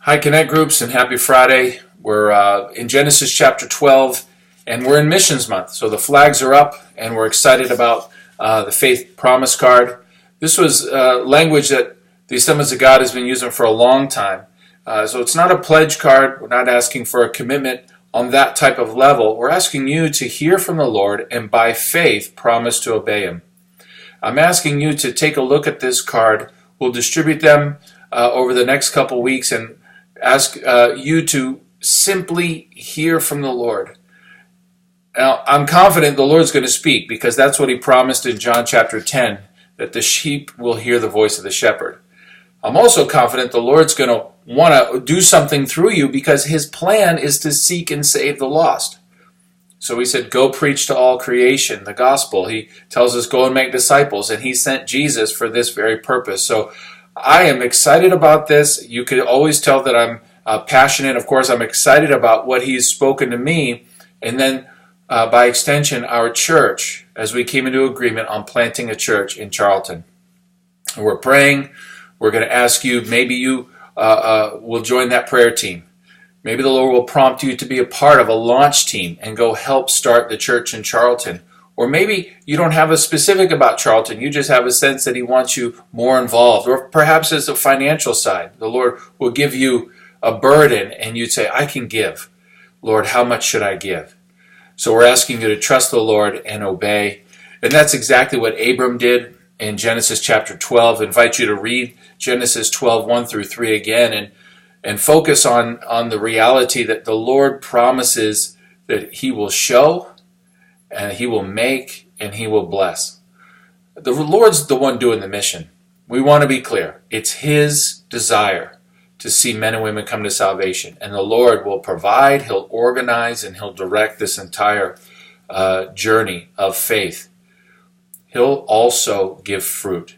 Hi, Connect Groups, and happy Friday. We're in Genesis chapter 12, and we're in Missions Month. So the flags are up, and we're excited about the Faith Promise Card. This was language that the Assemblies of God has been using for a long time. So it's not a pledge card. We're not asking for a commitment on that type of level. We're asking you to hear from the Lord and by faith promise to obey Him. I'm asking you to take a look at this card. We'll distribute them over the next couple weeks and ask you to simply hear from the Lord. Now, I'm confident the Lord's going to speak because that's what He promised in John chapter 10, that the sheep will hear the voice of the shepherd. I'm also confident the Lord's going to want to do something through you because His plan is to seek and save the lost. So He said, go preach to all creation, the gospel. He tells us, go and make disciples, and He sent Jesus for this very purpose. So I am excited about this. You could always tell that I'm passionate. Of course, I'm excited about what He's spoken to me, and then by extension, our church, as we came into agreement on planting a church in Charlton. And we're praying. We're going to ask you, maybe you will join that prayer team. Maybe the Lord will prompt you to be a part of a launch team and go help start the church in Charlton. Or maybe you don't have a specific about Charlton. You just have a sense that He wants you more involved. Or perhaps it's the financial side. The Lord will give you a burden and you'd say, I can give. Lord, how much should I give? So we're asking you to trust the Lord and obey. And that's exactly what Abram did in Genesis chapter 12. I invite you to read Genesis 12, 1 through 3 again and focus on the reality that the Lord promises that He will show, and He will make, and He will bless. The Lord's the one doing the mission. We want to be clear. It's His desire to see men and women come to salvation. And the Lord will provide, He'll organize, and He'll direct this entire journey of faith. He'll also give fruit.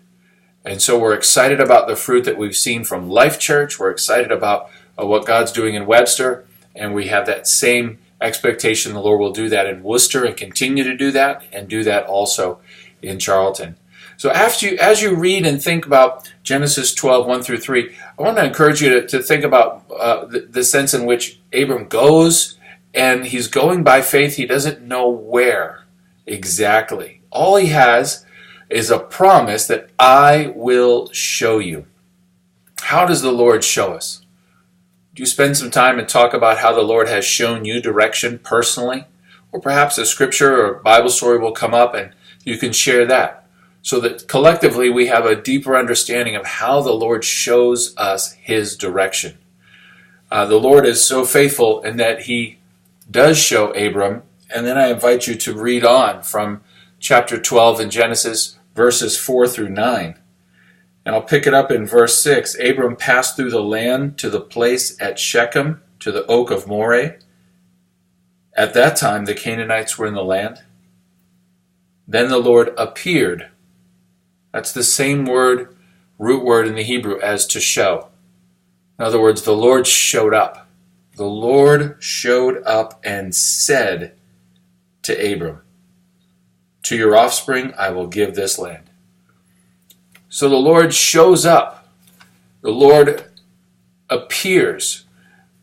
And so we're excited about the fruit that we've seen from Life Church. We're excited about what God's doing in Webster. And we have that same expectation the Lord will do that in Worcester and continue to do that, and do that also in Charlton. So as you read and think about Genesis 12, 1 through 3, I want to encourage you to think about the sense in which Abram goes, and he's going by faith. He doesn't know where exactly. All he has is a promise that I will show you. How does the Lord show us? Do you spend some time and talk about how the Lord has shown you direction personally? Or perhaps a scripture or Bible story will come up and you can share that, so that collectively we have a deeper understanding of how the Lord shows us His direction. The Lord is so faithful in that He does show Abram, and then I invite you to read on from chapter 12 in Genesis, verses 4 through 9. And I'll pick it up in verse 6. Abram passed through the land to the place at Shechem, to the oak of Moreh. At that time the Canaanites were in the land. Then the Lord appeared. That's the same word, root word in the Hebrew, as to show. In other words, the Lord showed up. The Lord showed up and said to Abram, to your offspring I will give this land. So the Lord shows up. The Lord appears.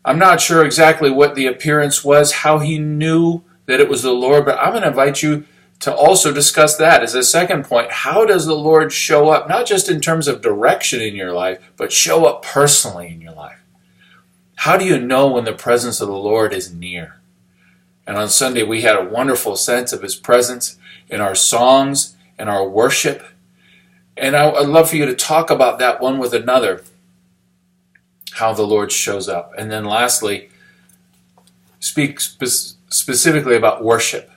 I'm not sure exactly what the appearance was, how He knew that it was the Lord, but I'm going to invite you to also discuss that as a second point. How does the Lord show up, not just in terms of direction in your life, but show up personally in your life? How do you know when the presence of the Lord is near? And on Sunday we had a wonderful sense of His presence in our songs and our worship. And I'd love for you to talk about that one with another, how the Lord shows up. And then lastly, speak specifically about worship,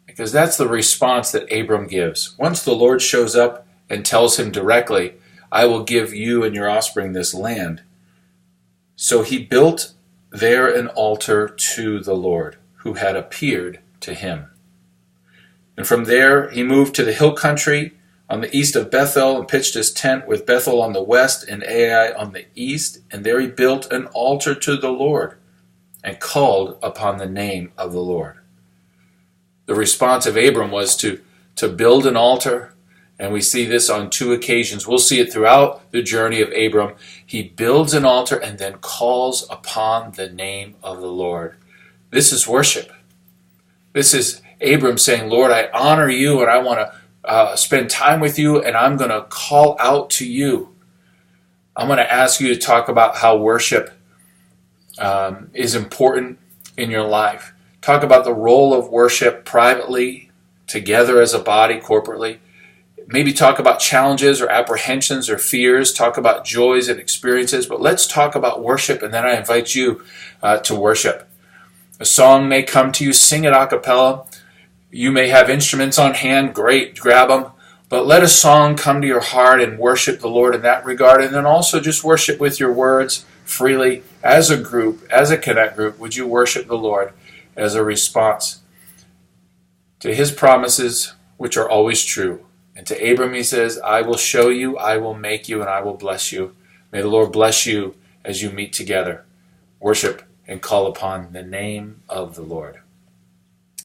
because that's the response that Abram gives. Once the Lord shows up and tells him directly, I will give you and your offspring this land. So he built there an altar to the Lord, who had appeared to him. And from there he moved to the hill country on the east of Bethel and pitched his tent with Bethel on the west and Ai on the east. And there he built an altar to the Lord and called upon the name of the Lord. The response of Abram was to build an altar And we see this on 2 occasions. We'll see it throughout the journey of Abram. He builds an altar and then calls upon the name of the Lord. This is worship. This is Abram saying, Lord, I honor you and I want to spend time with you, and I'm going to call out to you. I'm going to ask you to talk about how worship is important in your life. Talk about the role of worship privately, together as a body, corporately. Maybe talk about challenges or apprehensions or fears. Talk about joys and experiences. But let's talk about worship, and then I invite you to worship. A song may come to you. Sing it a cappella. You may have instruments on hand. Great, grab them. But let a song come to your heart and worship the Lord in that regard. And then also just worship with your words freely. As a group, as a connect group, would you worship the Lord as a response to his promises, which are always true. And to Abram he says, I will show you, I will make you, and I will bless you. May the Lord bless you as you meet together. Worship and call upon the name of the Lord.